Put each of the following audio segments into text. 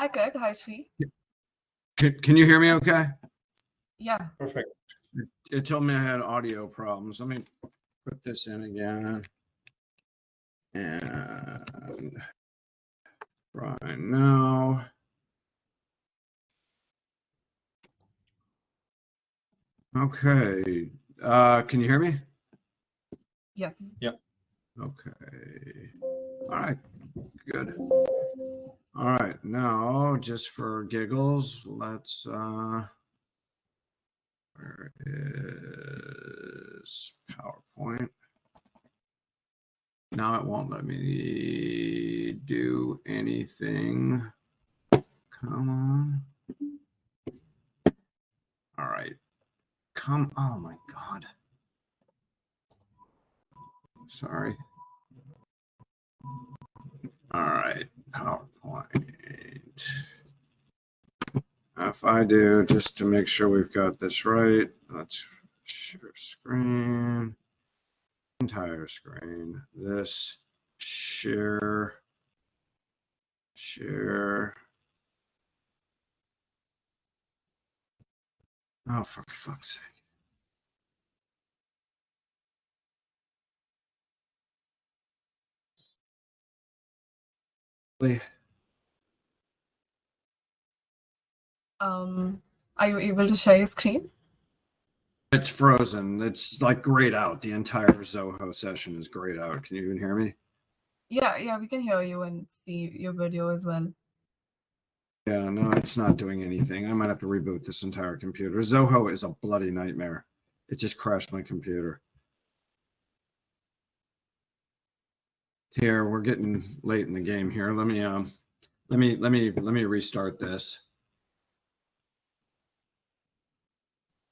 Hi, Craig. Hi, Shri. Can you hear me okay? Yeah. Perfect. It told me I had audio problems. Let me put this in again. And right now. Okay. Can you hear me? Yes. Yep. Okay. All right. Good. All right. Now, just for giggles, let's where is PowerPoint? Now it won't let me do anything. Come on. All right. Oh my God. Sorry. All right. PowerPoint. If I do, just to make sure we've got this right, let's share screen, entire screen, this, share. Oh, for fuck's sake. Are you able to share your screen? It's frozen. It's like grayed out. The entire Zoho session is grayed out. Can you even hear me? Yeah, we can hear you and see your video as well. Yeah, no, it's not doing anything. I might have to reboot this entire computer. Zoho is a bloody nightmare. It just crashed my computer. Here, we're getting late in the game here. Let me restart this.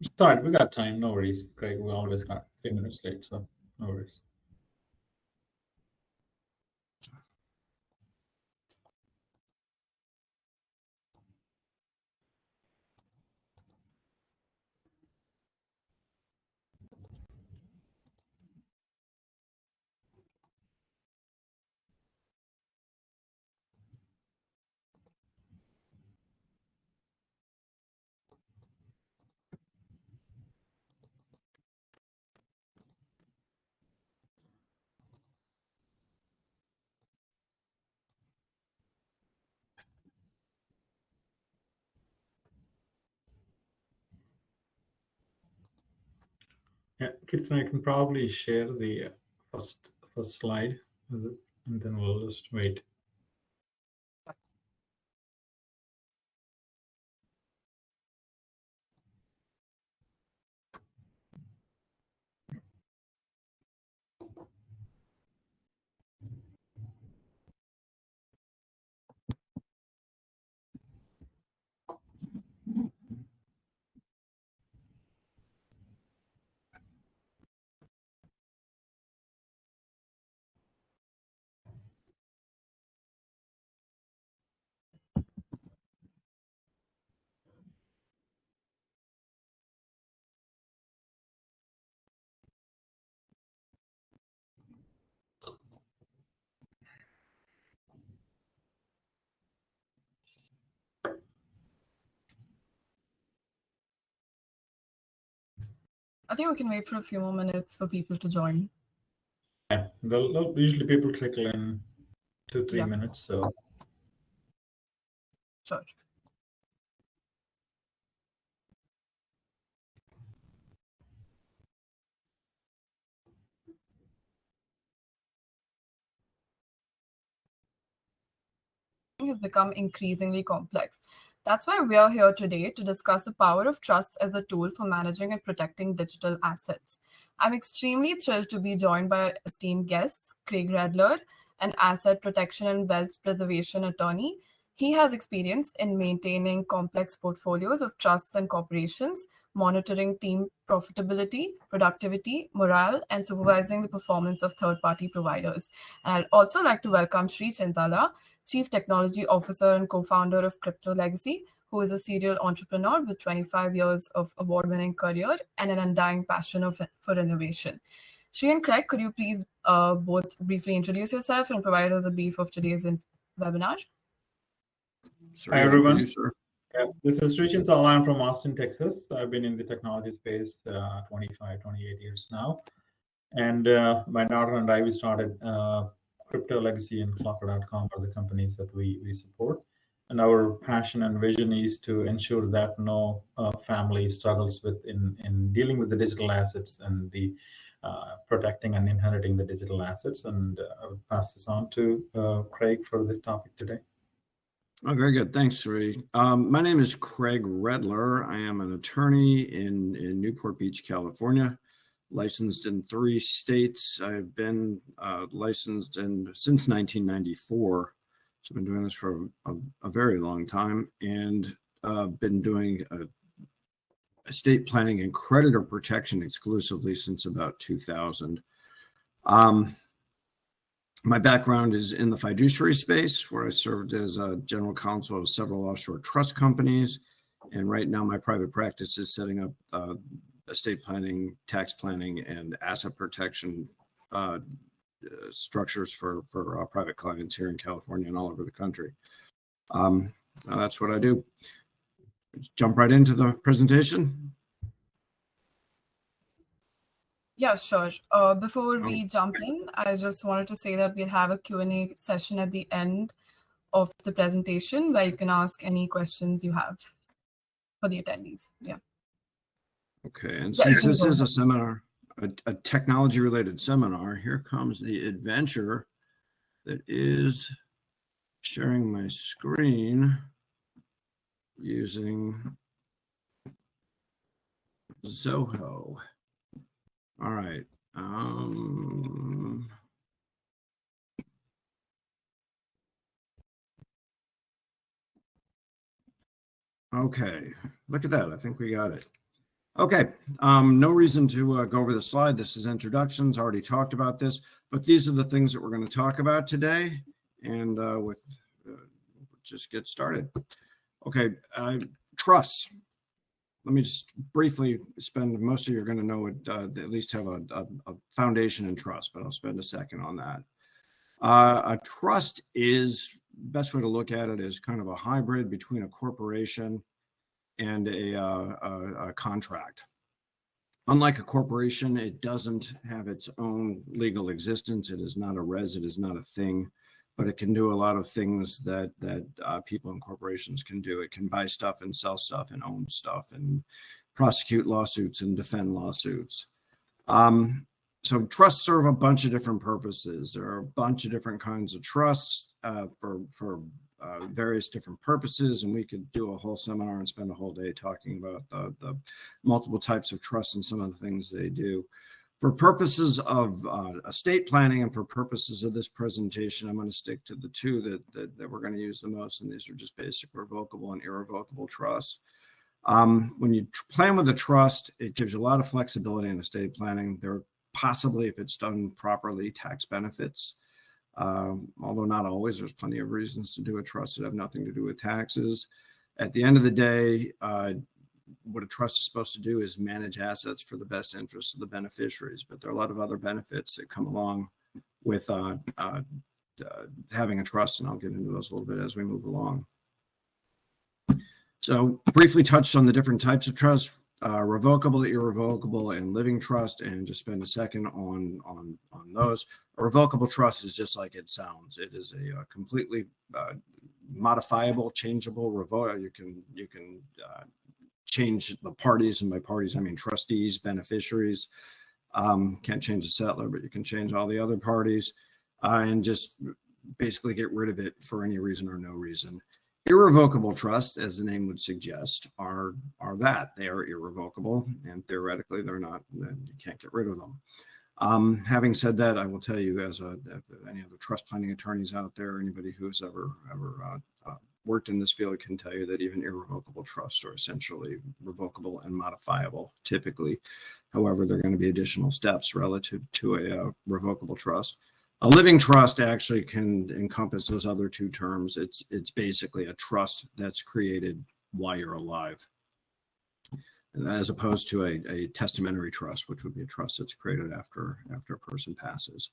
Start. We got time. No worries, Craig. We always got 3 minutes late, so no worries. Yeah, Kirtan, I can probably share the first slide, and then we'll just wait. I think we can wait for a few more minutes for people to join. Yeah, usually people trickle in 2-3 Yeah. minutes, so. Sure. Has become increasingly complex. That's why we are here today to discuss the power of trust as a tool for managing and protecting digital assets. I'm extremely thrilled to be joined by our esteemed guests, Craig Redler, an asset protection and wealth preservation attorney. He has experience in maintaining complex portfolios of trusts and corporations, monitoring team profitability, productivity, morale, and supervising the performance of third-party providers. And I'd also like to welcome Sri Chintala, Chief Technology Officer and co-founder of Crypto Legacy, who is a serial entrepreneur with 25 years of award-winning career and an undying passion for innovation. Shri and Craig, could you please both briefly introduce yourself and provide us a brief of today's webinar? Sri, Hi, after you, everyone. sir. This is Srishan Sal. I'm from Austin, Texas. I've been in the technology space 25, 28 years now. And my daughter and I, we started Crypto Legacy and Clocker.com are the companies that we support. And our passion and vision is to ensure that no family struggles with in dealing with the digital assets and the protecting and inheriting the digital assets. And I will pass this on to Craig for the topic today. Oh, very good. Thanks, Sri. My name is Craig Redler. I am an attorney in Newport Beach, California, licensed in 3 states. I've been licensed since 1994. So I've been doing this for a very long time, and been doing estate planning and creditor protection exclusively since about 2000. My background is in the fiduciary space, where I served as a general counsel of several offshore trust companies. And right now, my private practice is setting up estate planning, tax planning, and asset protection structures for private clients here in California and all over the country. That's what I do. Let's jump right into the presentation. Yeah, sure. Before we jump in, I just wanted to say that we'll have a Q&A session at the end of the presentation where you can ask any questions you have for the attendees. Yeah. Okay, and Yeah, since this is a seminar, a technology-related seminar, here comes the adventure that is sharing my screen using Zoho. All right. Okay, look at that. I think we got it. Okay, no reason to go over the slide. This is introductions, already talked about this, but these are the things that we're going to talk about today. And just get started. Okay, trusts. Let me just briefly spend, most of you are going to know it, at least have a foundation in trust, but I'll spend a second on that. A trust is, best way to look at it is kind of a hybrid between a corporation and a contract. Unlike a corporation, it doesn't have its own legal existence. It is not a res, it is not a thing, but it can do a lot of things that people in corporations can do. It can buy stuff and sell stuff and own stuff and prosecute lawsuits and defend lawsuits. So trusts serve a bunch of different purposes. There are a bunch of different kinds of trusts for various different purposes, and we could do a whole seminar and spend a whole day talking about the multiple types of trusts and some of the things they do. For purposes of estate planning and for purposes of this presentation, I'm going to stick to the 2 that we're going to use the most, and these are just basic revocable and irrevocable trusts. When you plan with a trust, it gives you a lot of flexibility in estate planning. There are possibly, if it's done properly, tax benefits. Although not always, there's plenty of reasons to do a trust that have nothing to do with taxes. At the end of the day, what a trust is supposed to do is manage assets for the best interests of the beneficiaries, but there are a lot of other benefits that come along with having a trust, and I'll get into those a little bit as we move along. So briefly touched on the different types of trust, revocable, irrevocable, and living trust, and just spend a second on those. A revocable trust is just like it sounds. It is a completely modifiable, changeable You can change the parties, and by parties I mean trustees, beneficiaries. Can't change the settler, but you can change all the other parties, and just basically get rid of it for any reason or no reason. Irrevocable trusts, as the name would suggest, are that they are irrevocable, and theoretically they're not. You can't get rid of them. Having said that, I will tell you, as any other trust planning attorneys out there, anybody who's ever worked in this field can tell you that even irrevocable trusts are essentially revocable and modifiable, typically. However, there are going to be additional steps relative to a revocable trust. A living trust actually can encompass those other 2 terms. It's basically a trust that's created while you're alive, as opposed to a testamentary trust, which would be a trust that's created after a person passes.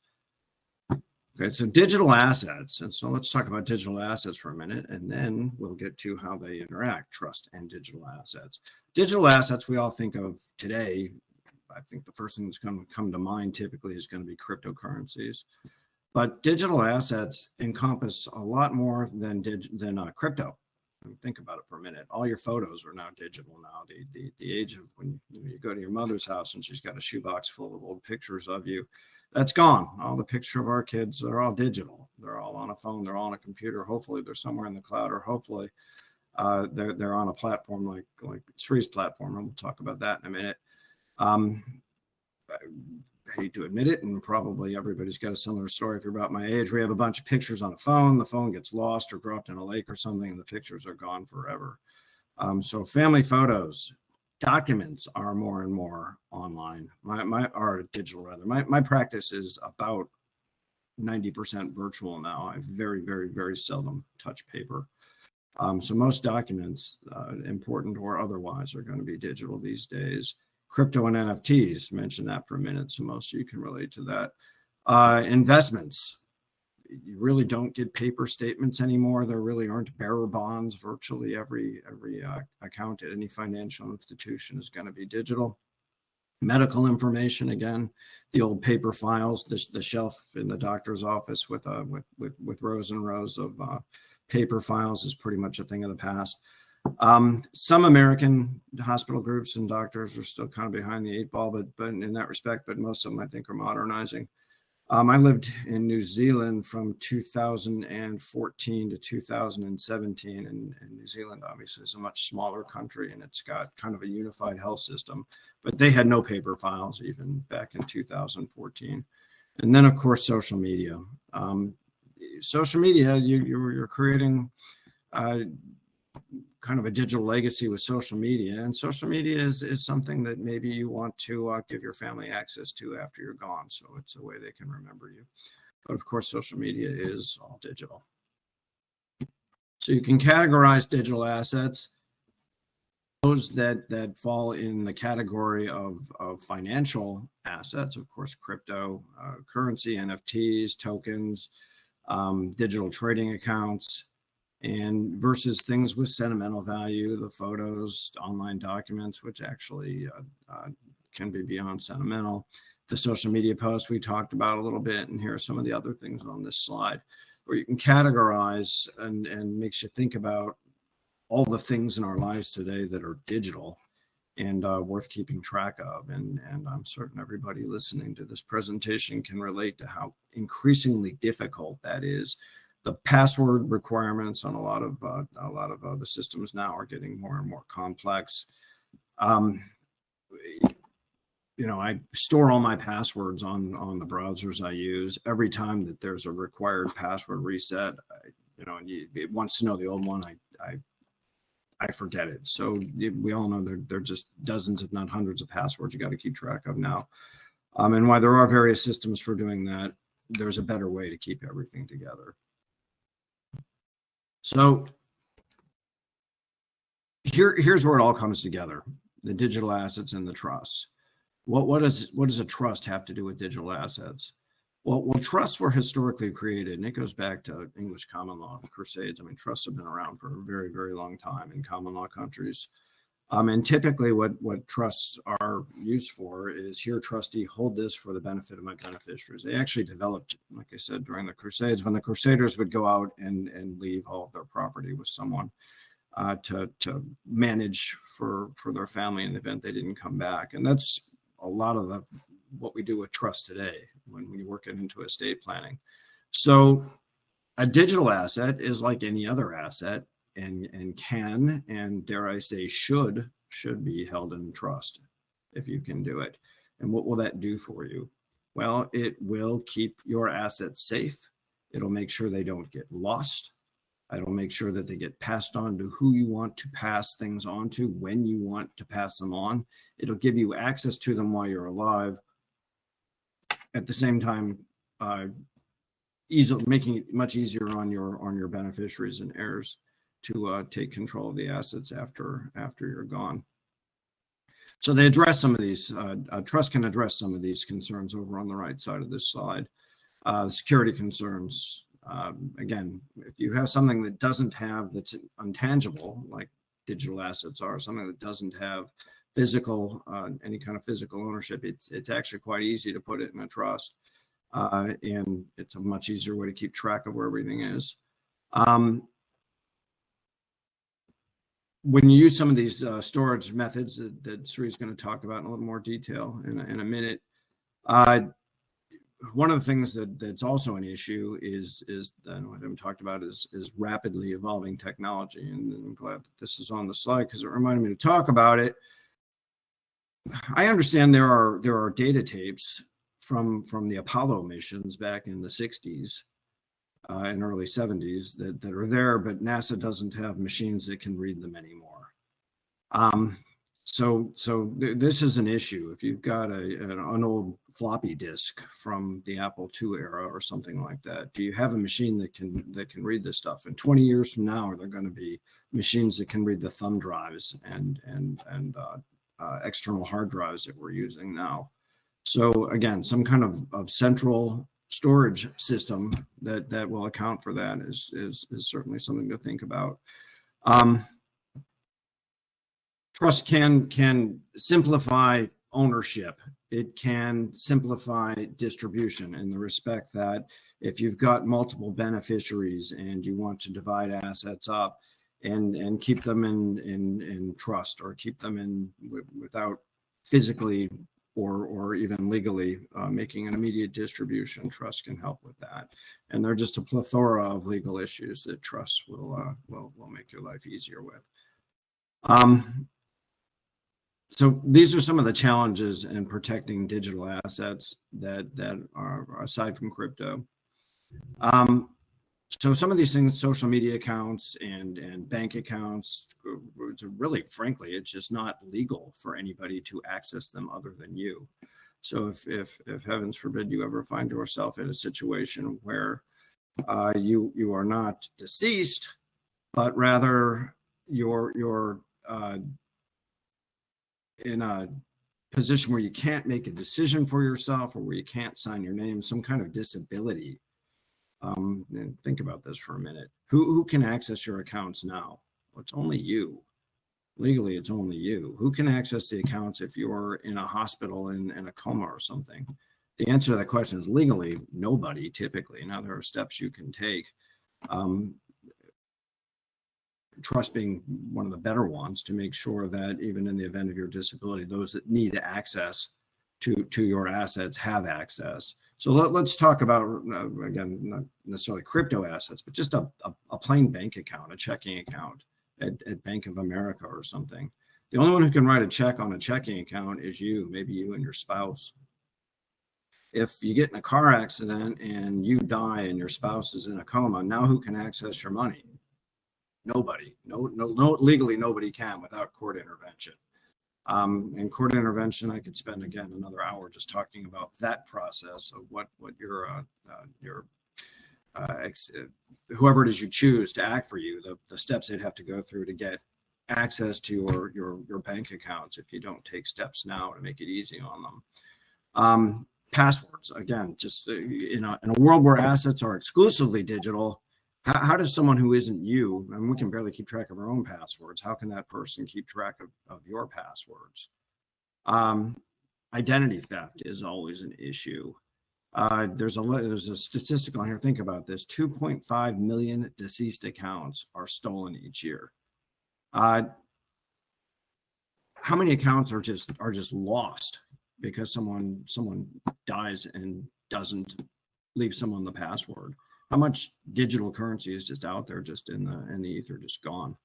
Okay, so digital assets. And so let's talk about digital assets for a minute, and then we'll get to how they interact, trust and digital assets. Digital assets we all think of today, I think the first thing that's going to come to mind typically is going to be cryptocurrencies. But digital assets encompass a lot more than crypto. Think about it for a minute. All your photos are now digital now. The age of when you go to your mother's house and she's got a shoebox full of old pictures of you, that's gone. All the pictures of our kids are all digital. They're all on a phone. They're all on a computer. Hopefully, they're somewhere in the cloud, or hopefully they're on a platform like Sri's platform, and we'll talk about that in a minute. I hate to admit it, and probably everybody's got a similar story if you're about my age. We have a bunch of pictures on a phone. The phone gets lost or dropped in a lake or something, and the pictures are gone forever. So family photos, documents are more and more online. Are digital rather. My practice is about 90% virtual now. I very, very, very seldom touch paper. So most documents, important or otherwise, are going to be digital these days. Crypto and NFTs, mention that for a minute, so most of you can relate to that. Investments, you really don't get paper statements anymore. There really aren't bearer bonds. Virtually every account at any financial institution is going to be digital. Medical information, again, the old paper files, the shelf in the doctor's office with rows and rows of paper files is pretty much a thing of the past. Some American hospital groups and doctors are still kind of behind the eight ball, but in that respect, but most of them I think are modernizing. I lived in New Zealand from 2014 to 2017, and New Zealand obviously is a much smaller country, and it's got kind of a unified health system, but they had no paper files even back in 2014. And then, of course, social media. Social media, you're creating kind of a digital legacy with social media, and social media is something that maybe you want to give your family access to after you're gone, so it's a way they can remember you. But of course, social media is all digital. So you can categorize digital assets. Those that fall in the category of financial assets, of course, crypto, currency, NFTs, tokens, digital trading accounts, and versus things with sentimental value, the photos, online documents, which actually can be beyond sentimental, the social media posts we talked about a little bit, and here are some of the other things on this slide where you can categorize and makes you think about all the things in our lives today that are digital and worth keeping track of. And I'm certain everybody listening to this presentation can relate to how increasingly difficult that is. The password requirements on a lot of the systems now are getting more and more complex. I store all my passwords on the browsers I use. Every time that there's a required password reset, and it wants to know the old one, I forget it. So we all know there are just dozens, if not hundreds, of passwords you got to keep track of now. And while there are various systems for doing that, there's a better way to keep everything together. So here's where it all comes together: the digital assets and the trusts. What does a trust have to do with digital assets? Well, trusts were historically created, and it goes back to English common law, the Crusades. I mean, trusts have been around for a very, very long time in common law countries. And typically what trusts are used for is, here, trustee, hold this for the benefit of my beneficiaries. They actually developed, like I said, during the Crusades, when the Crusaders would go out and leave all of their property with someone to manage for their family in the event they didn't come back. And that's a lot of what we do with trust today when we work it into estate planning. So a digital asset is like any other asset, and can, and dare I say should be held in trust if you can do it. And what will that do for you? Well, it will keep your assets safe. It'll make sure they don't get lost. It'll make sure that they get passed on to who you want to pass things on to, when you want to pass them on. It'll give you access to them while you're alive. At the same time, making it much easier on your beneficiaries and heirs to take control of the assets after you're gone. So they address some of these, trust can address some of these concerns over on the right side of this slide. Security concerns. Again, if you have something that doesn't have, that's intangible, like digital assets are, something that doesn't have physical, any kind of physical ownership, it's actually quite easy to put it in a trust. And it's a much easier way to keep track of where everything is. When you use some of these storage methods that Sri is going to talk about in a little more detail in a minute, one of the things that's also an issue is what I haven't talked about is rapidly evolving technology, and I'm glad that this is on the slide because it reminded me to talk about it. I understand there are data tapes from the Apollo missions back in the 60s and early 70s that are there, but NASA doesn't have machines that can read them anymore. So this is an issue. If you've got an old floppy disk from the Apple II era or something like that, do you have a machine that can read this stuff? And 20 years from now, are there going to be machines that can read the thumb drives and external hard drives that we're using now? So again, some kind of central storage system that will account for that is certainly something to think about. Trust can simplify ownership. It can simplify distribution in the respect that if you've got multiple beneficiaries and you want to divide assets up and keep them in trust or keep them in without physically or even legally making an immediate distribution, trust can help with that. And there are just a plethora of legal issues that trust will make your life easier with. So these are some of the challenges in protecting digital assets that are aside from crypto. So some of these things, social media accounts and bank accounts, really, frankly, it's just not legal for anybody to access them other than you. So if heavens forbid you ever find yourself in a situation where you are not deceased, but rather you're in a position where you can't make a decision for yourself or where you can't sign your name, some kind of disability. And think about this for a minute. Who can access your accounts now? Well, it's only you. Legally, it's only you. Who can access the accounts if you're in a hospital in a coma or something? The answer to that question is legally, nobody typically. Now, there are steps you can take. Trust being one of the better ones to make sure that even in the event of your disability, those that need access to your assets have access. So let's talk about, again, not necessarily crypto assets, but just a plain bank account, a checking account at Bank of America or something. The only one who can write a check on a checking account is you, maybe you and your spouse. If you get in a car accident and you die and your spouse is in a coma, now who can access your money? Nobody. No, legally nobody can without court intervention. And court intervention, I could spend again another hour just talking about that process of what your whoever it is you choose to act for you, the steps they'd have to go through to get access to your bank accounts if you don't take steps now to make it easy on them. Passwords, again, just in a world where assets are exclusively digital, how does someone who isn't you, and we can barely keep track of our own passwords, how can that person keep track of your passwords? Identity theft is always an issue. There's a statistic on here. Think about this: 2.5 million deceased accounts are stolen each year. How many accounts are just lost because someone dies and doesn't leave someone the password? How much digital currency is just out there, just in the ether, just gone?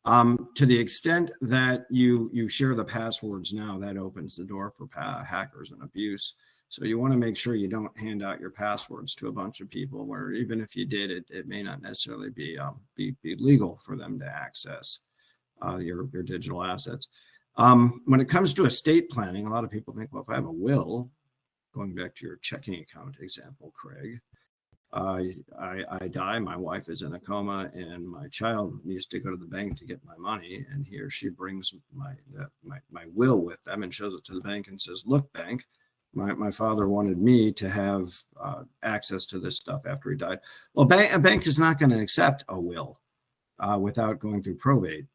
To the extent that you share the passwords now, that opens the door for hackers and abuse. So you want to make sure you don't hand out your passwords to a bunch of people where even if you did, it may not necessarily be legal for them to access your digital assets. When it comes to estate planning, a lot of people think, well, if I have a will, going back to your checking account example, Craig, I die, my wife is in a coma, and my child needs to go to the bank to get my money, and he or she brings my will with them and shows it to the bank and says, look, bank, My father wanted me to have access to this stuff after he died. Well, a bank is not going to accept a will without going through probate.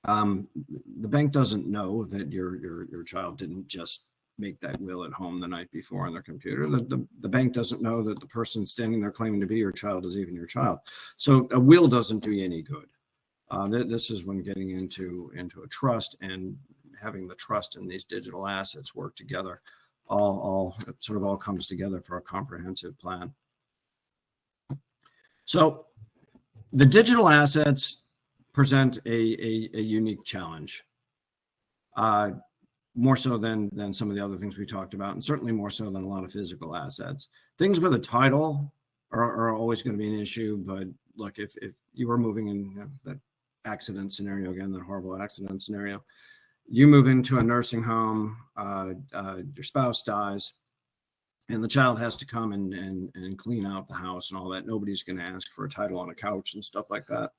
The bank doesn't know that your child didn't just make that will at home the night before on their computer. The bank doesn't know that the person standing there claiming to be your child is even your child. So a will doesn't do you any good. This is when getting into a trust and having the trust in these digital assets work together. It sort of all comes together for a comprehensive plan. So the digital assets present a unique challenge, more so than some of the other things we talked about, and certainly more so than a lot of physical assets. Things with a title are always going to be an issue, but look, if you were moving in that accident scenario again, that horrible accident scenario, you move into a nursing home, your spouse dies, and the child has to come and clean out the house and all that. Nobody's going to ask for a title on a couch and stuff like that.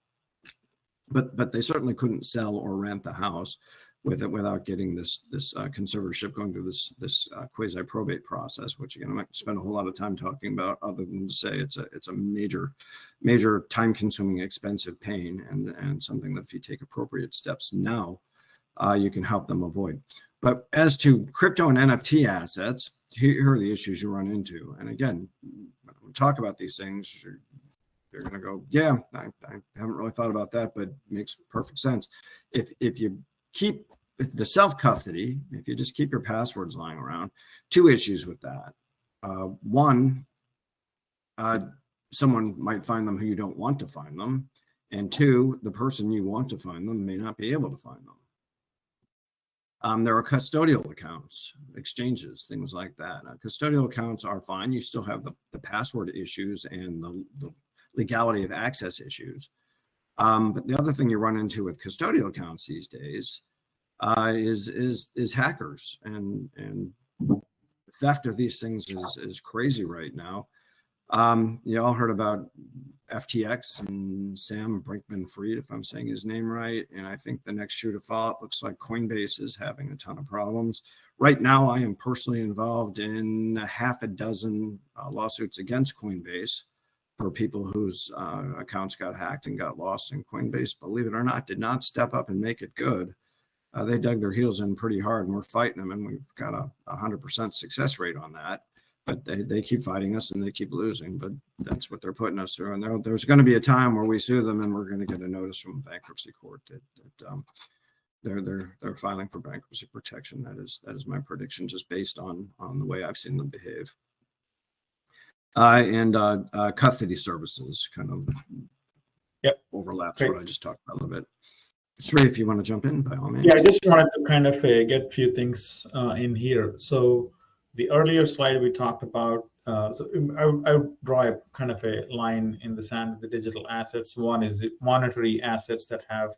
But they certainly couldn't sell or rent the house without getting this conservatorship going through this quasi probate process, which again I'm not going to spend a whole lot of time talking about, other than to say it's a major time consuming, expensive pain, and something that if you take appropriate steps now, you can help them avoid. But as to crypto and NFT assets, here are the issues you run into. And again, when we talk about these things, you're going to go, yeah, I haven't really thought about that, but it makes perfect sense. If you keep the self-custody, if you just keep your passwords lying around, two issues with that. One, someone might find them who you don't want to find them. And two, the person you want to find them may not be able to find them. There are custodial accounts, exchanges, things like that. Custodial accounts are fine. You still have the password issues and the legality of access issues. But the other thing you run into with custodial accounts these days is hackers, and theft of these things is crazy right now. You all heard about FTX and Sam Brinkman-Fried, if I'm saying his name right. And I think the next shoe to fall, it looks like Coinbase is having a ton of problems. Right now, I am personally involved in half a dozen lawsuits against Coinbase for people whose accounts got hacked and got lost. And Coinbase, believe it or not, did not step up and make it good. They dug their heels in pretty hard, and we're fighting them, and we've got a 100% success rate on that. But they keep fighting us and they keep losing, but that's what they're putting us through. And there's going to be a time where we sue them and we're going to get a notice from the bankruptcy court that they're filing for bankruptcy protection. That is my prediction, just based on the way I've seen them behave. And custody services kind of overlaps what I just talked about a little bit. Sri, if you want to jump in, by all means. Yeah, I just wanted to kind of get a few things in here. So the earlier slide we talked about, so I would draw a kind of a line in the sand with the digital assets. One is the monetary assets that have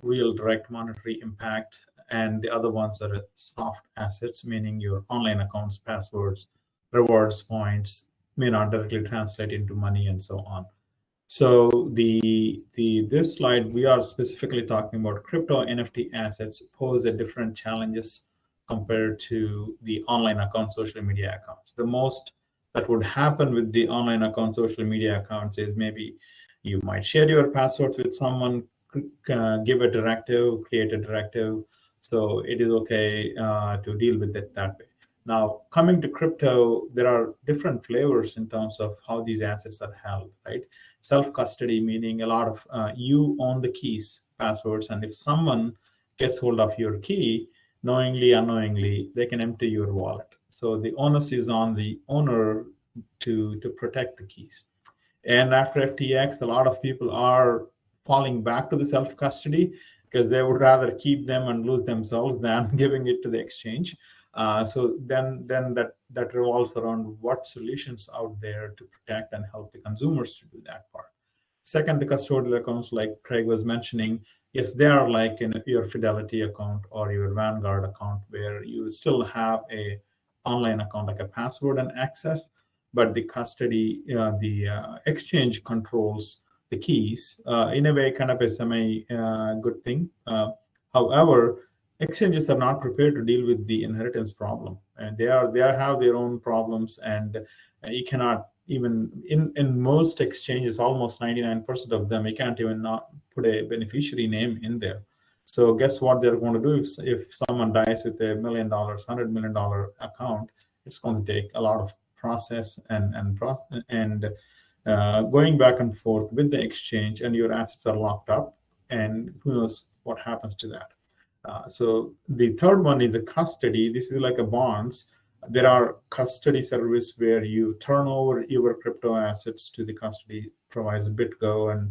real direct monetary impact, and the other ones are soft assets, meaning your online accounts, passwords, rewards, points, may not directly translate into money and so on. So this slide, we are specifically talking about crypto NFT assets pose a different challenges compared to the online account, social media accounts. The most that would happen with the online account, social media accounts is maybe you might share your passwords with someone, give a directive, create a directive. So it is okay to deal with it that way. Now, coming to crypto, there are different flavors in terms of how these assets are held, right? Self-custody, meaning a lot of you own the keys, passwords, and if someone gets hold of your key, knowingly, unknowingly, they can empty your wallet. So the onus is on the owner to protect the keys. And after FTX, a lot of people are falling back to the self-custody because they would rather keep them and lose themselves than giving it to the exchange. So then that revolves around what solutions out there to protect and help the consumers to do that part. Second, the custodial accounts, like Craig was mentioning, yes, they are like in your Fidelity account or your Vanguard account, where you still have a online account, like a password and access, but the custody, the exchange controls the keys in a way, kind of a semi good thing. However, exchanges are not prepared to deal with the inheritance problem, and they have their own problems, and you cannot even in most exchanges, almost 99% of them, you can't even not put a beneficiary name in there. So guess what they're going to do if someone dies with $1 million, $100 million account? It's going to take a lot of process and going back and forth with the exchange, and your assets are locked up, and who knows what happens to that. So the third one is the custody. This is like a bonds. There are custody service where you turn over your crypto assets to the custody provides BitGo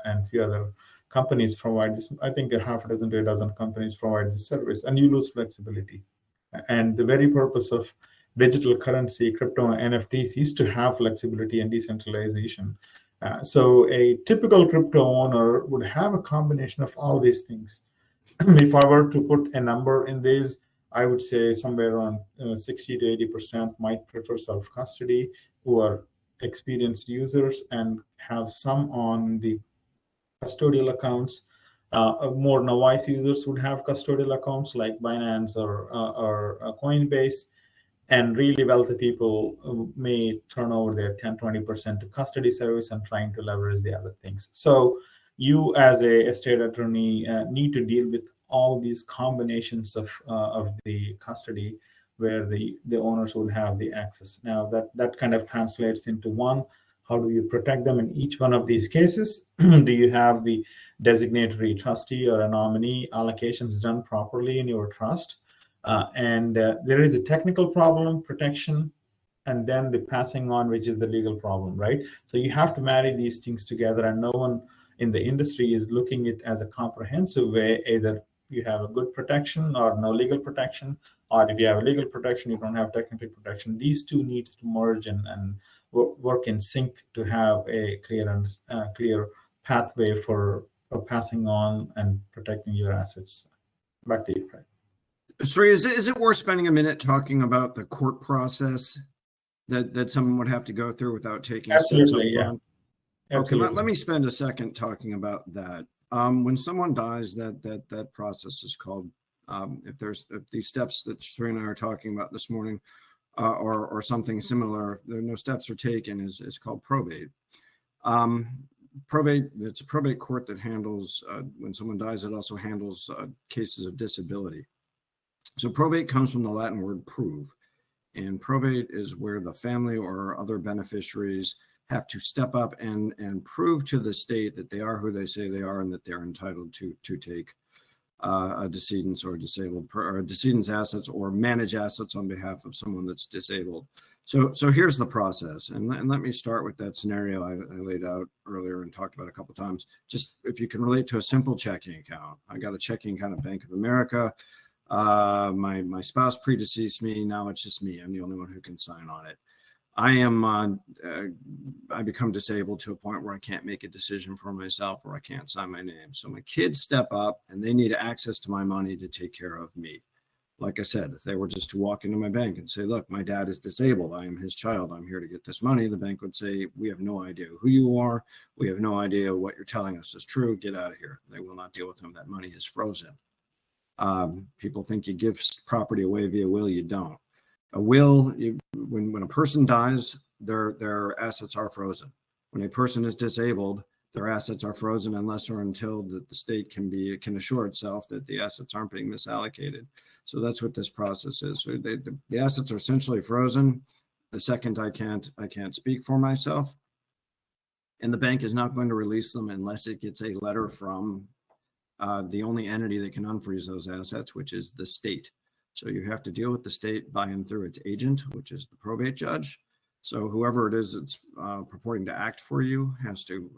and few other companies provide this. I think a half a dozen to a dozen companies provide this service, and you lose flexibility. And the very purpose of digital currency, crypto and NFTs is to have flexibility and decentralization. So a typical crypto owner would have a combination of all these things. If I were to put a number in this, I would say somewhere around 60 to 80% might prefer self-custody, who are experienced users and have some on the custodial accounts. More novice users would have custodial accounts like Binance or Coinbase, and really wealthy people may turn over their 10-20% to custody service and trying to leverage the other things. So you as a estate attorney need to deal with all these combinations of the custody where the owners would have the access. Now that kind of translates into one, how do you protect them in each one of these cases? Do you have the designatory trustee or a nominee allocations done properly in your trust? And there is a technical problem, protection, and then the passing on, which is the legal problem, right? So you have to marry these things together, and no one in the industry is looking at it as a comprehensive way. Either you have a good protection or no legal protection, or if you have a legal protection, you don't have technical protection. These two needs to merge and work in sync to have a clear pathway for passing on and protecting your assets. Back to you, Craig. Sri, is it worth spending a minute talking about the court process that someone would have to go through without taking steps up front? Okay, let me spend a second talking about that. When someone dies, that process is called, if these steps that Sri and I are talking about this morning or something similar, there no steps are taken, is called probate. It's a probate court that handles, when someone dies, it also handles cases of disability. So probate comes from the Latin word prove, and probate is where the family or other beneficiaries have to step up and prove to the state that they are who they say they are and that they're entitled to take a decedent's or a decedent's assets or manage assets on behalf of someone that's disabled. So here's the process, and let me start with that scenario I laid out earlier and talked about a couple of times. Just if you can relate to a simple checking account. I got a checking account at Bank of America. My spouse predeceased me. Now it's just me. I'm the only one who can sign on it. I become disabled to a point where I can't make a decision for myself, or I can't sign my name. So my kids step up and they need access to my money to take care of me. Like I said, if they were just to walk into my bank and say, look, my dad is disabled, I am his child, I'm here to get this money, the bank would say, we have no idea who you are. We have no idea what you're telling us is true. Get out of here. They will not deal with him. That money is frozen. People think you give property away via will. You don't. A will, when a person dies, their assets are frozen. When a person is disabled, their assets are frozen unless or until the state can assure itself that the assets aren't being misallocated. So that's what this process is. So the assets are essentially frozen. The second I can't speak for myself, and the bank is not going to release them unless it gets a letter from the only entity that can unfreeze those assets, which is the state. So you have to deal with the state by and through its agent, which is the probate judge. So whoever it is that's purporting to act for you has to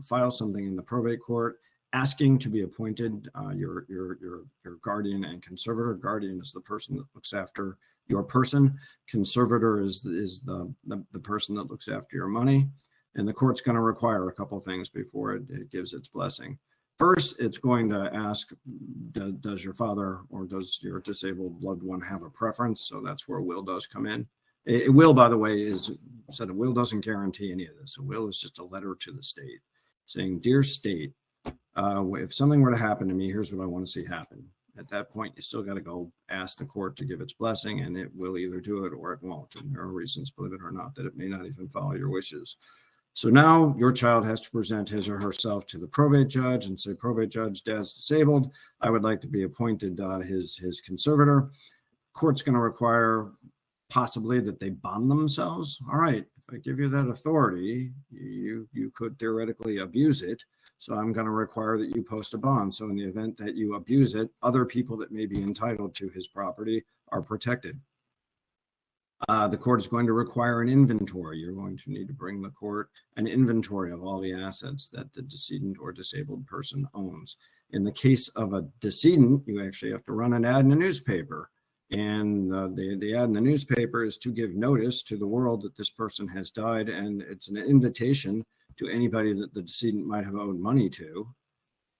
file something in the probate court asking to be appointed your guardian and conservator. Guardian is the person that looks after your person. Conservator is the person that looks after your money. And the court's going to require a couple of things before it gives its blessing. First, it's going to ask, does your father or does your disabled loved one have a preference? So that's where a will does come in. A will, by the way, is said a will doesn't guarantee any of this. A will is just a letter to the state saying, dear state, if something were to happen to me, here's what I want to see happen. At that point, you still got to go ask the court to give its blessing, and it will either do it or it won't. And there are reasons, believe it or not, that it may not even follow your wishes. So now your child has to present his or herself to the probate judge and say, probate judge, dad's disabled. I would like to be appointed his conservator. Court's going to require possibly that they bond themselves. All right, if I give you that authority, you could theoretically abuse it. So I'm going to require that you post a bond. So in the event that you abuse it, other people that may be entitled to his property are protected. The court is going to require an inventory. You're going to need to bring the court an inventory of all the assets that the decedent or disabled person owns. In the case of a decedent, you actually have to run an ad in a newspaper. And the ad in the newspaper is to give notice to the world that this person has died. And it's an invitation to anybody that the decedent might have owed money to,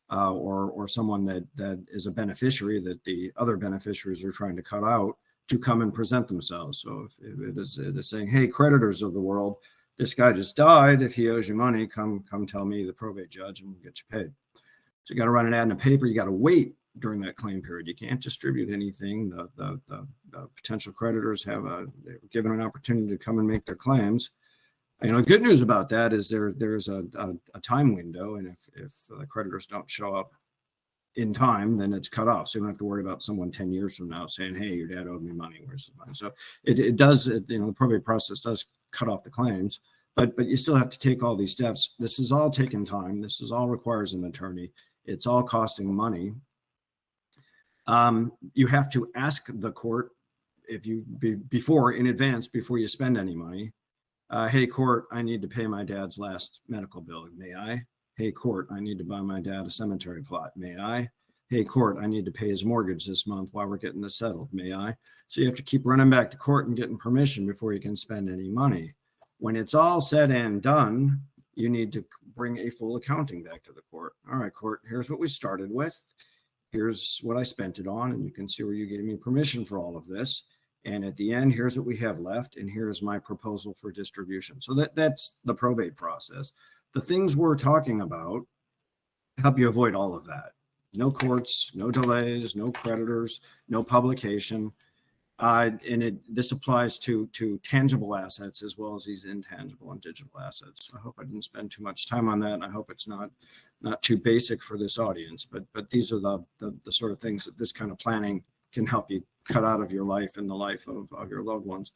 or someone that is a beneficiary that the other beneficiaries are trying to cut out, to come and present themselves. So if it is saying, hey, creditors of the world, this guy just died. If he owes you money, come tell me, the probate judge, and we'll get you paid. So you got to run an ad in a paper. You got to wait during that claim period. You can't distribute anything. The potential creditors they're given an opportunity to come and make their claims. You know, the good news about that is there's a time window, and if the creditors don't show up in time, then it's cut off. So you don't have to worry about someone 10 years from now saying, hey, your dad owed me money, where's the money? So it does, the probate process does cut off the claims, but you still have to take all these steps. This is all taking time. This is all requires an attorney. It's all costing money. You have to ask the court before you spend any money. Hey, court, I need to pay my dad's last medical bill. May I? Hey, court, I need to buy my dad a cemetery plot. May I? Hey, court, I need to pay his mortgage this month while we're getting this settled. May I? So you have to keep running back to court and getting permission before you can spend any money. When it's all said and done, you need to bring a full accounting back to the court. All right, court, here's what we started with. Here's what I spent it on, and you can see where you gave me permission for all of this. And at the end, here's what we have left, and here's my proposal for distribution. So that's the probate process. The things we're talking about help you avoid all of that. No courts, no delays, no creditors, no publication. This applies to tangible assets as well as these intangible and digital assets. So I hope I didn't spend too much time on that, and I hope it's not too basic for this audience. But these are the sort of things that this kind of planning can help you cut out of your life and the life of your loved ones.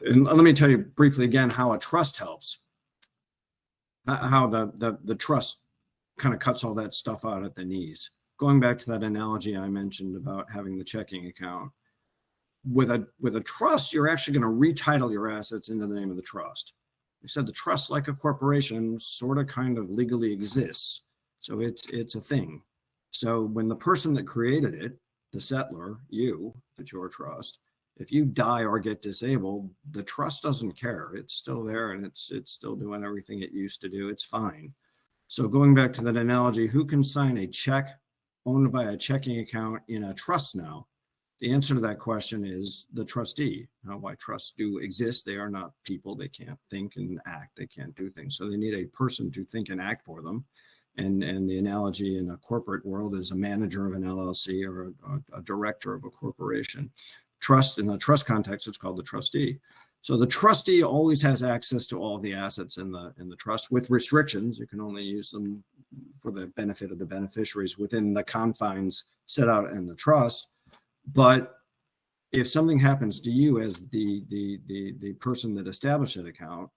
And let me tell you briefly again how a trust helps. How the trust kind of cuts all that stuff out at the knees. Going back to that analogy I mentioned about having the checking account, with a trust, you're actually going to retitle your assets into the name of the trust. I said the trust, like a corporation, sort of kind of legally exists. So it's a thing. So when the person that created it, the settlor, you, if it's your trust, if you die or get disabled, the trust doesn't care. It's still there, and it's still doing everything it used to do. It's fine. So going back to that analogy, who can sign a check owned by a checking account in a trust now? The answer to that question is the trustee. Now, why trusts do exist, they are not people. They can't think and act. They can't do things. So they need a person to think and act for them. And the analogy in a corporate world is a manager of an LLC or a director of a corporation. Trust, in the trust context, it's called the trustee. So the trustee always has access to all the assets in the trust with restrictions. You can only use them for the benefit of the beneficiaries within the confines set out in the trust. But if something happens to you as the person that established an account,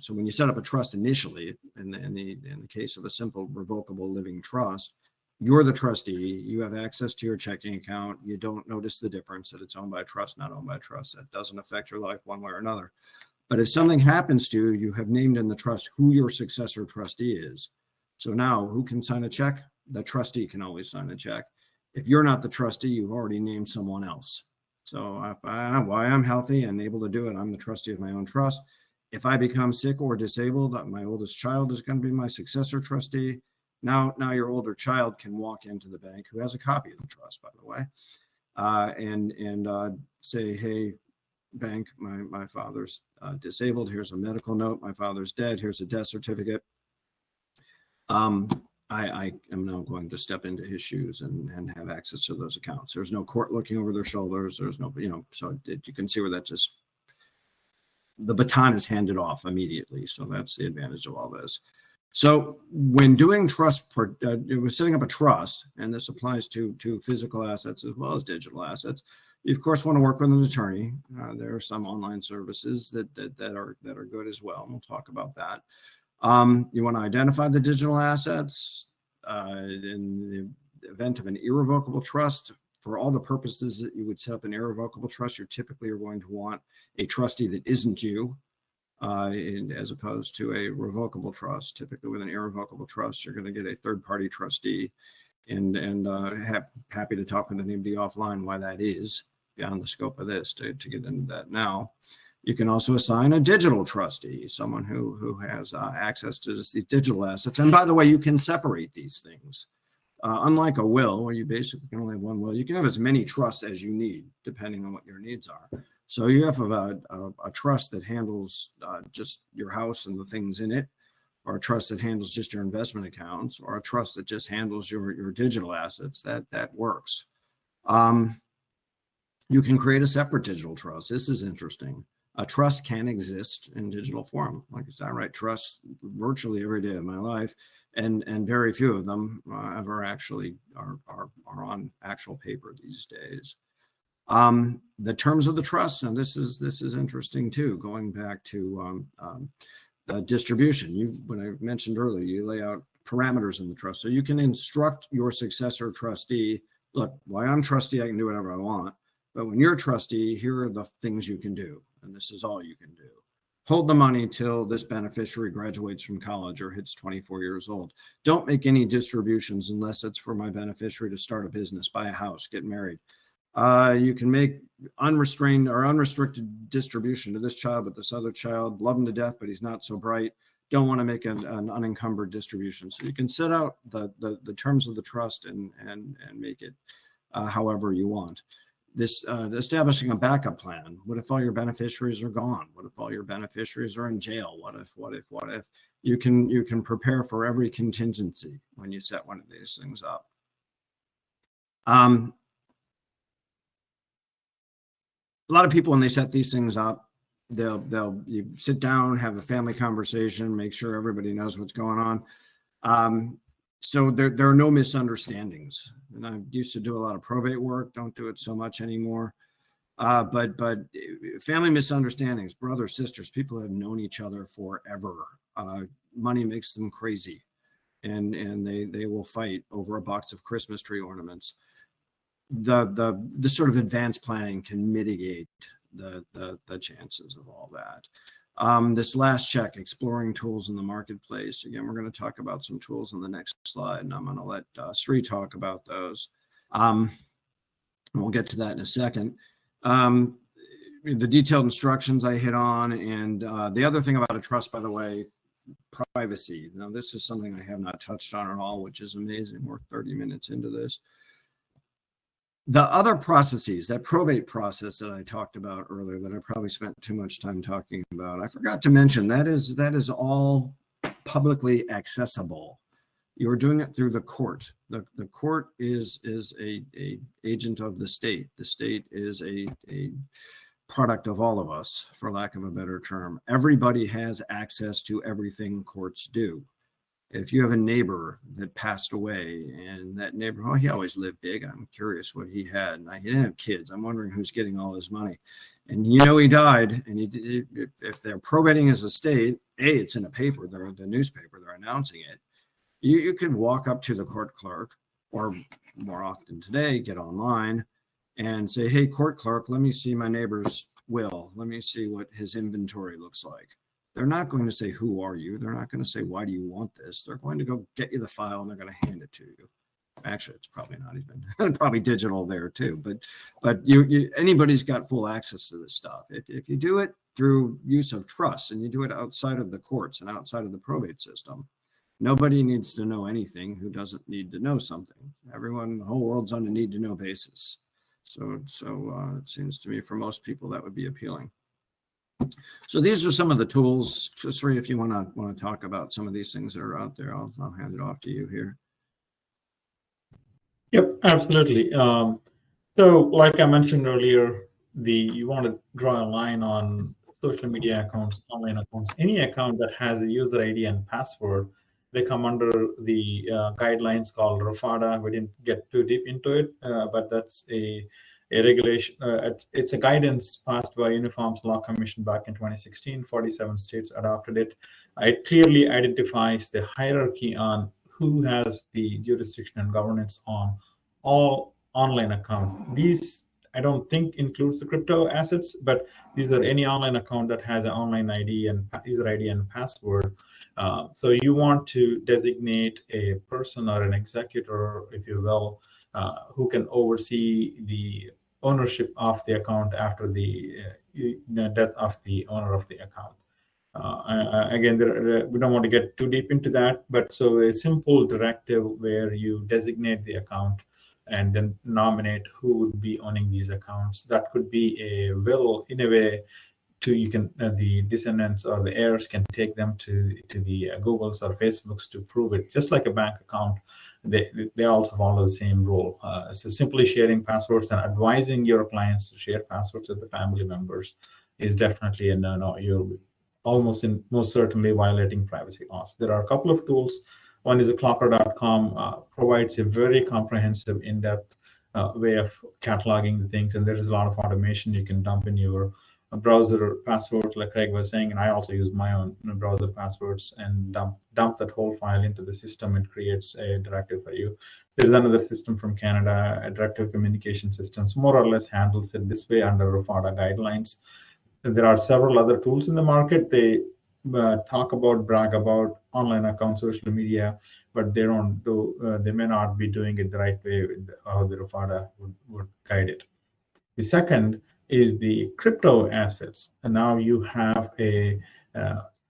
so when you set up a trust initially, in the case of a simple revocable living trust, you're the trustee. You have access to your checking account. You don't notice the difference that it's owned by a trust, not owned by a trust. That doesn't affect your life one way or another. But if something happens to you, you have named in the trust who your successor trustee is. So now who can sign a check? The trustee can always sign a check. If you're not the trustee, you've already named someone else. So while I'm healthy and able to do it, I'm the trustee of my own trust. If I become sick or disabled, my oldest child is going to be my successor trustee. Now your older child can walk into the bank, who has a copy of the trust, by the way, and say, hey, bank, my father's disabled. Here's a medical note. My father's dead. Here's a death certificate. I am now going to step into his shoes and have access to those accounts. There's no court looking over their shoulders. There's no, so you can see where that just, the baton is handed off immediately. So that's the advantage of all this. So when doing trust, it was setting up a trust, and this applies to physical assets as well as digital assets. You of course want to work with an attorney. There are some online services that are good as well, and we'll talk about that. You want to identify the digital assets in the event of an irrevocable trust. For all the purposes that you would set up an irrevocable trust, you typically are going to want a trustee that isn't you, as opposed to a revocable trust. Typically, with an irrevocable trust, you're going to get a third-party trustee, and happy to talk with anybody offline why that is beyond the scope of this to get into that now. You can also assign a digital trustee, someone who has access to these digital assets. And by the way, you can separate these things. Unlike a will, where you basically can only have one will, you can have as many trusts as you need, depending on what your needs are. So you have a trust that handles just your house and the things in it, or a trust that handles just your investment accounts, or a trust that just handles your digital assets. That works. You can create a separate digital trust. This is interesting. A trust can exist in digital form. Like I said, I write trusts virtually every day of my life, and very few of them ever actually are on actual paper these days. The terms of the trust, and this is interesting too, going back to the distribution. When I mentioned earlier, you lay out parameters in the trust. So you can instruct your successor trustee, look, while I'm trustee, I can do whatever I want. But when you're a trustee, here are the things you can do. And this is all you can do. Hold the money till this beneficiary graduates from college or hits 24 years old. Don't make any distributions unless it's for my beneficiary to start a business, buy a house, get married. You can make unrestrained or unrestricted distribution to this child, but this other child, love him to death, but he's not so bright. Don't want to make an unencumbered distribution. So you can set out the terms of the trust and make it however you want. This establishing a backup plan. What if all your beneficiaries are gone? What if all your beneficiaries are in jail? What if you can prepare for every contingency when you set one of these things up. A lot of people, when they set these things up, you sit down, have a family conversation, make sure everybody knows what's going on. So there are no misunderstandings. And I used to do a lot of probate work, don't do it so much anymore. But family misunderstandings, brothers, sisters, people have known each other forever. Money makes them crazy, and they will fight over a box of Christmas tree ornaments. The sort of advanced planning can mitigate the chances of all that. This last check, exploring tools in the marketplace. Again, we're going to talk about some tools in the next slide, and I'm going to let Sri talk about those. We'll get to that in a second. The detailed instructions I hit on, and the other thing about a trust, by the way, privacy. Now, this is something I have not touched on at all, which is amazing. We're 30 minutes into this. The other processes, that probate process that I talked about earlier, that I probably spent too much time talking about, I forgot to mention that is all publicly accessible. You're doing it through the court. The court is a agent of the state. The state is a product of all of us, for lack of a better term. Everybody has access to everything courts do. If you have a neighbor that passed away, and that neighbor, oh, he always lived big. I'm curious what he had. And he didn't have kids. I'm wondering who's getting all his money. And he died. And if they're probating his estate, it's in a paper, they're the newspaper, they're announcing it. You could walk up to the court clerk, or more often today, get online and say, hey, court clerk, let me see my neighbor's will. Let me see what his inventory looks like. They're not going to say, who are you? They're not going to say, why do you want this? They're going to go get you the file and they're going to hand it to you. Actually, it's probably not even, probably digital there too. But anybody's got full access to this stuff. If you do it through use of trust, and you do it outside of the courts and outside of the probate system, nobody needs to know anything who doesn't need to know something. Everyone, the whole world's on a need to know basis. So it seems to me for most people that would be appealing. So these are some of the tools. Sri, if you want to talk about some of these things that are out there, I'll hand it off to you here. Yep, absolutely. So, like I mentioned earlier, you want to draw a line on social media accounts, online accounts, any account that has a user ID and password. They come under the guidelines called RFADA. We didn't get too deep into it, but that's a regulation. It's a guidance passed by Uniforms Law Commission back in 2016. 47 states adopted it. It clearly identifies the hierarchy on who has the jurisdiction and governance on all online accounts. These I don't think includes the crypto assets, but these are any online account that has an online ID and user ID and password. So you want to designate a person or an executor, if you will, who can oversee the ownership of the account after the death of the owner of the account. Again, we don't want to get too deep into that, but so a simple directive where you designate the account and then nominate who would be owning these accounts. That could be a will in a way to you can the descendants or the heirs can take them to the Googles or Facebooks to prove it, just like a bank account. They also follow the same rule. So simply sharing passwords and advising your clients to share passwords with the family members is definitely a no-no. You're most certainly violating privacy laws. There are a couple of tools. One is a clocker.com, provides a very comprehensive, in-depth way of cataloging the things, and there is a lot of automation. You can dump in your browser passwords, like Craig was saying, and I also use my own browser passwords and dump that whole file into the system. It creates a directive for you. There's another system from Canada, a directive communication systems, more or less handles it this way under RFADA guidelines. There are several other tools in the market. They brag about online accounts, social media, but they don't do. They may not be doing it the right way with how the RFADA would guide it. The second is the crypto assets, and now you have a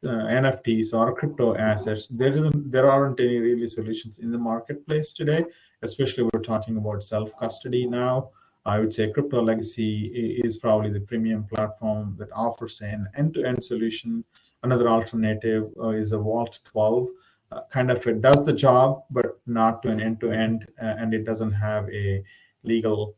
NFTs or crypto assets. There aren't any really solutions in the marketplace today. Especially we're talking about self-custody now. I would say Crypto Legacy is probably the premium platform that offers an end-to-end solution. Another alternative is the Vault 12. Kind of it does the job, but not to an end-to-end, and it doesn't have a legal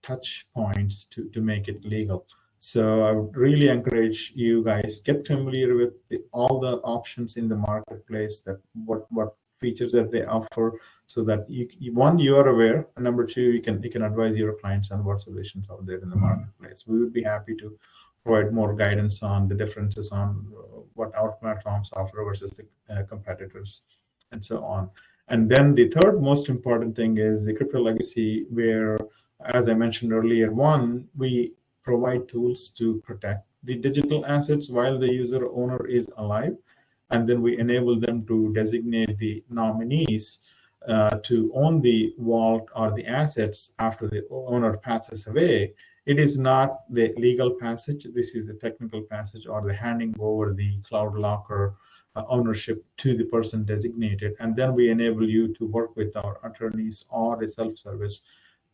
touch points to make it legal. So I would really encourage you guys get familiar with all the options in the marketplace, that what features that they offer, so that you are aware, and number two, you can advise your clients on what solutions are there in the marketplace. We would be happy to provide more guidance on the differences on what our platforms offer versus the competitors, and so on. And then the third most important thing is the Crypto Legacy, where, as I mentioned earlier, one, we provide tools to protect the digital assets while the user owner is alive, and then we enable them to designate the nominees to own the vault or the assets after the owner passes away. It is not the legal passage. This is the technical passage, or the handing over the cloud locker ownership to the person designated. And then we enable you to work with our attorneys or a self-service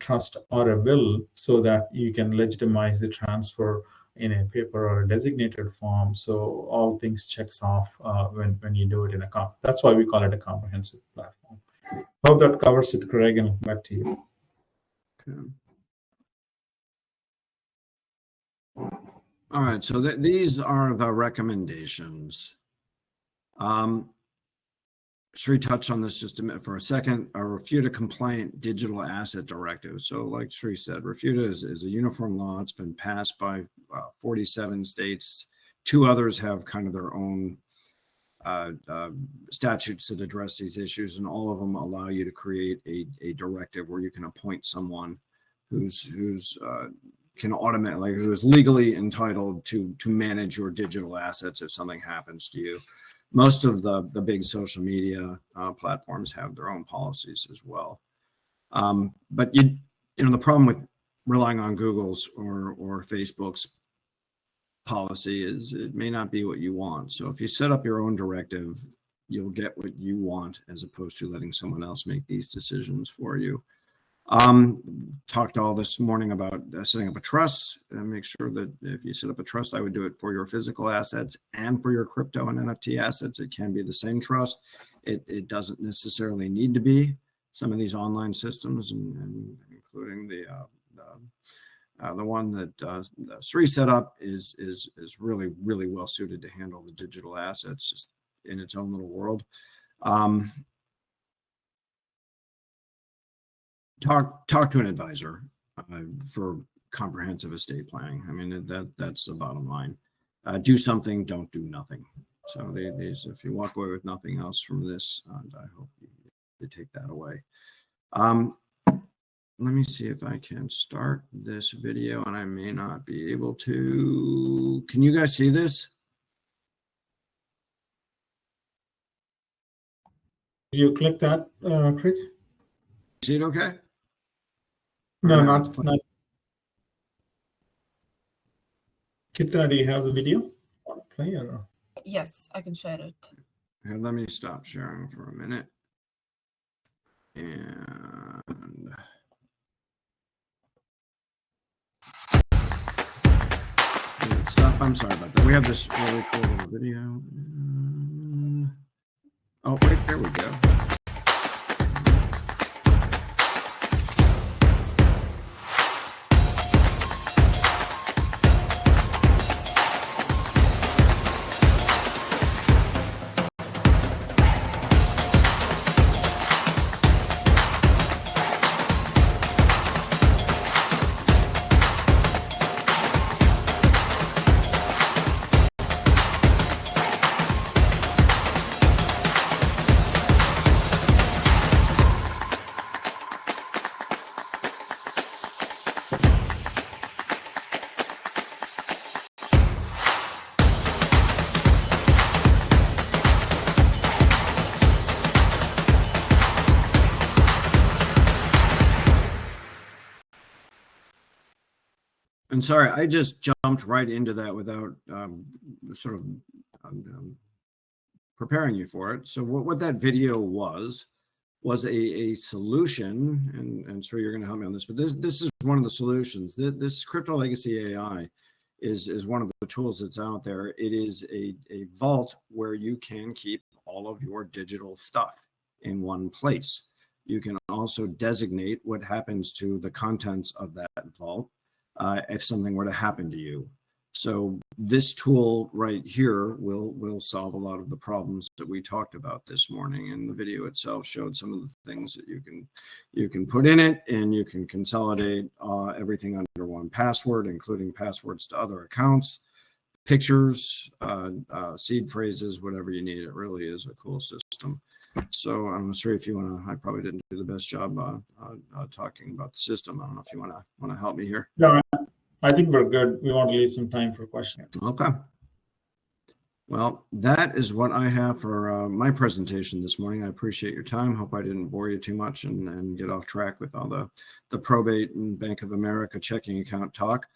trust or a will, so that you can legitimize the transfer in a paper or a designated form. So all things checks off when you do it in a that's why we call it a comprehensive platform. Hope that covers it, Craig, and back to you. Okay. All right, so these are the recommendations. Sri touched on this just for a second. A RFUTA compliant digital asset directive. So like Sri said, RFUTA is a uniform law. It's been passed by 47 states. 2 others have kind of their own statutes that address these issues, and all of them allow you to create a directive where you can appoint someone who's can automatically, who is legally entitled to manage your digital assets if something happens to you. Most of the big social media platforms have their own policies as well. But you know the problem with relying on Google's or Facebook's policy is it may not be what you want. So if you set up your own directive, you'll get what you want, as opposed to letting someone else make these decisions for you. Talked all this morning about setting up a trust, and make sure that if you set up a trust, I would do it for your physical assets and for your crypto and NFT assets. It can be the same trust. It doesn't necessarily need to be. Some of these online systems, and including the one that Sri set up, is really, really well suited to handle the digital assets just in its own little world. Talk to an advisor for comprehensive estate planning. I mean, that's the bottom line. Do something, don't do nothing. So these, if you walk away with nothing else from this, I hope you take that away. Let me see if I can start this video, and I may not be able to. Can you guys see this? You click that, Craig? See it okay? No, Right, not. Chitra, do you have the video play or? Yes, I can share it. Here, let me stop sharing for a minute. And stop. I'm sorry about that. We have this really cool little video. Oh, wait, there we go. And sorry, I just jumped right into that without sort of preparing you for it. So what that video was a solution, and so you're going to help me on this, but this is one of the solutions. This Crypto Legacy AI is one of the tools that's out there. It is a vault where you can keep all of your digital stuff in one place. You can also designate what happens to the contents of that vault if something were to happen to you. So this tool right here will solve a lot of the problems that we talked about this morning. And the video itself showed some of the things that you can put in it, and you can consolidate everything under one password, including passwords to other accounts, pictures, seed phrases, whatever you need. It really is a cool system. So I'm sorry if you want to. I probably didn't do the best job talking about the system. I don't know if you want to help me here. No, I think we're good. We want to leave some time for questions. Okay. Well, that is what I have for my presentation this morning. I appreciate your time. Hope I didn't bore you too much and get off track with all the probate and Bank of America checking account talk.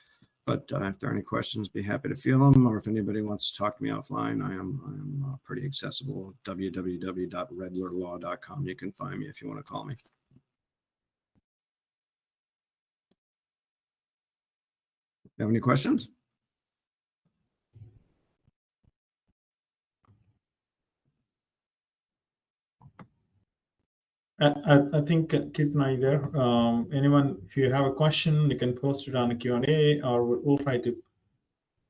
But if there are any questions, be happy to field them. Or if anybody wants to talk to me offline, I am pretty accessible. www.redlerlaw.com. You can find me if you want to call me. You have any questions? I think Kirtan, are you there? Anyone, if you have a question, you can post it on a Q&A, or we'll try to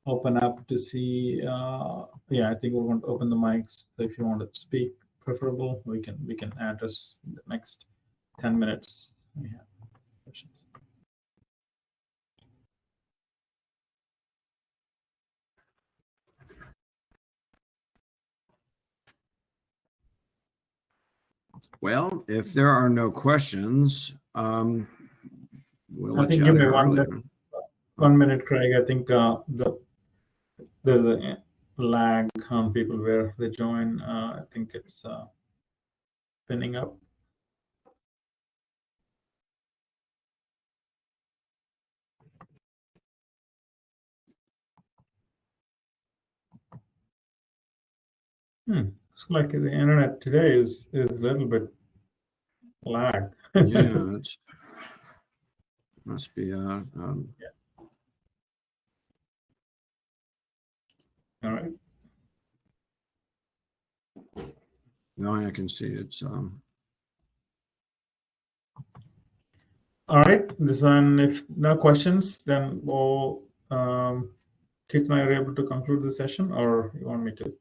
open up to see. Yeah, I think we're going to open the mics. So if you want to speak, preferable, we can address the next 10 minutes. We have questions. Well, if there are no questions, we'll let you give out me here early. 1 minute, Craig. I think there's a lag on people where they join. I think it's pinning up. It's like the internet today is a little bit lag. Yeah, Must be All right. now I can see it's All right. This one, if no questions, then we'll Keith and I are able to conclude the session, or you want me to?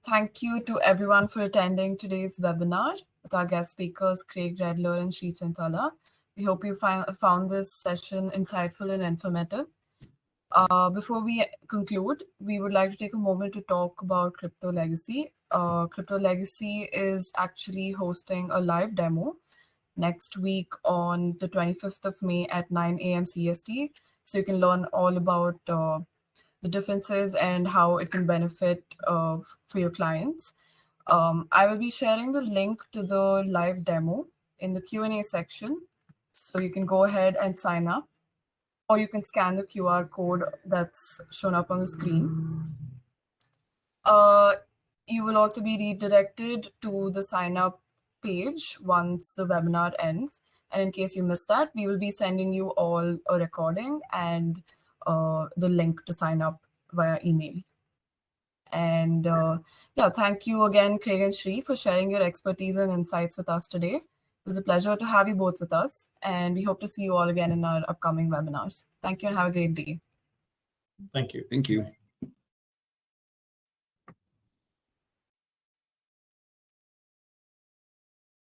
Thank you to everyone for attending today's webinar with our guest speakers, Craig Redler and Sri Chintala. We hope you found this session insightful and informative. Before we conclude, we would like to take a moment to talk about Crypto Legacy. Crypto Legacy is actually hosting a live demo next week on the 25th of May at 9 a.m. CST. So you can learn all about the differences and how it can benefit for your clients. I will be sharing the link to the live demo in the Q&A section. So you can go ahead and sign up, or you can scan the QR code that's shown up on the screen. You will also be redirected to the sign up page once the webinar ends. And in case you missed that, we will be sending you all a recording and the link to sign up via email. And yeah, thank you again, Craig and Shri, for sharing your expertise and insights with us today. It was a pleasure to have you both with us, and we hope to see you all again in our upcoming webinars. Thank you and have a great day. Thank you. Thank you.